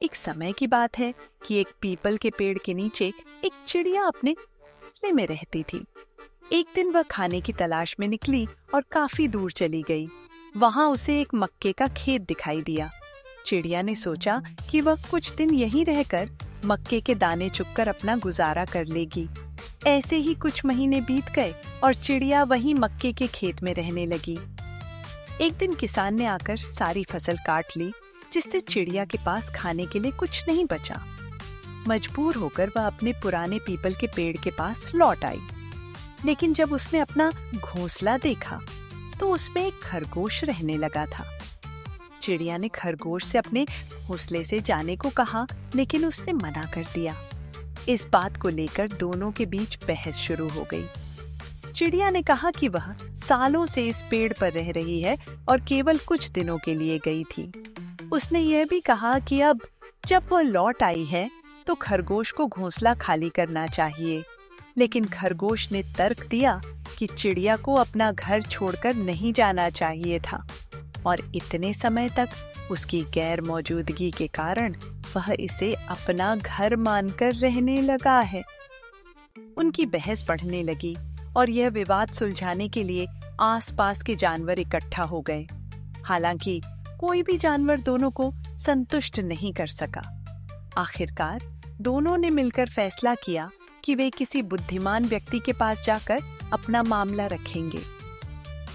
एक समय की बात है कि एक पीपल के पेड़ के नीचे एक चिड़िया अपने घोंसले में रहती थी। एक दिन वह खाने की तलाश में निकली और काफी दूर चली गई। वहां उसे एक मक्के का खेत दिखाई दिया। चिड़िया ने सोचा कि वह कुछ दिन यहीं रहकर मक्के के दाने चुगकर अपना गुजारा कर लेगी। ऐसे ही कुछ महीने बीत गए और चिड़िया वहीं मक्के के खेत में रहने लगी। एक दिन किसान ने आकर सारी फसल काट ली, जिससे चिड़िया के पास खाने के लिए कुछ नहीं बचा। मजबूर होकर वह अपने पुराने पीपल के पेड़ के पास लौट आई। लेकिन जब उसने अपना घोंसला देखा तो उसमें एक खरगोश रहने लगा था। चिड़िया ने खरगोश से अपने घोंसले से जाने को कहा, लेकिन उसने मना कर दिया। इस बात को लेकर दोनों के बीच बहस शुरू हो गई। चिड़िया ने कहा कि वह सालों से इस पेड़ पर रह रही है और केवल कुछ दिनों के लिए गई थी। उसने यह भी कहा कि अब जब वह लौट आई है तो खरगोश को घोंसला खाली करना चाहिए। लेकिन खरगोश ने तर्क दिया कि चिड़िया को अपना घर छोड़कर नहीं जाना चाहिए था और इतने समय तक उसकी गैर मौजूदगी के कारण वह इसे अपना घर मानकर रहने लगा है। उनकी बहस बढ़ने लगी और यह विवाद सुलझाने के लिए आसपास के जानवर इकट्ठा हो गए। हालांकि कोई भी जानवर दोनों को संतुष्ट नहीं कर सका। आखिरकार दोनों ने मिलकर फैसला किया कि वे किसी बुद्धिमान व्यक्ति के पास जाकर अपना मामला रखेंगे।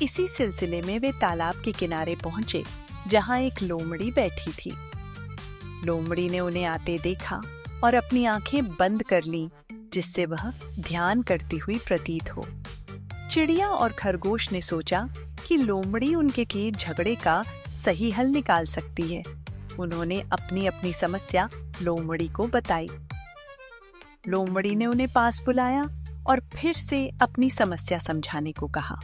इसी सिलसिले में वे तालाब के किनारे पहुंचे, जहां एक लोमड़ी बैठी थी। लोमड़ी ने उन्हें आते देखा और अपनी आंखें बंद कर लीं, जिससे वह ध्यान करती हुई प्रतीत हो। चिड़िया और खरगोश ने सोचा कि लोमड़ी उनके किए झगड़े का सही हल निकाल सकती है। उन्होंने अपनी अपनी समस्या लोमड़ी को बताई। लोमड़ी ने उन्हें पास बुलाया और फिर से अपनी समस्या समझाने को कहा।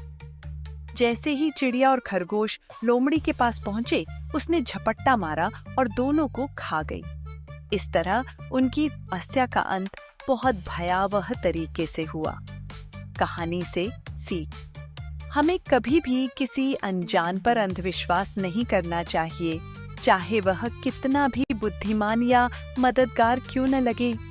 जैसे ही चिड़िया और खरगोश लोमड़ी के पास पहुंचे, उसने झपट्टा मारा और दोनों को खा गई। इस तरह उनकी समस्या का अंत बहुत भयावह तरीके से हुआ। कहानी से सीख: हमें कभी भी किसी अनजान पर अंधविश्वास नहीं करना चाहिए, चाहे वह कितना भी बुद्धिमान या मददगार क्यों न लगे।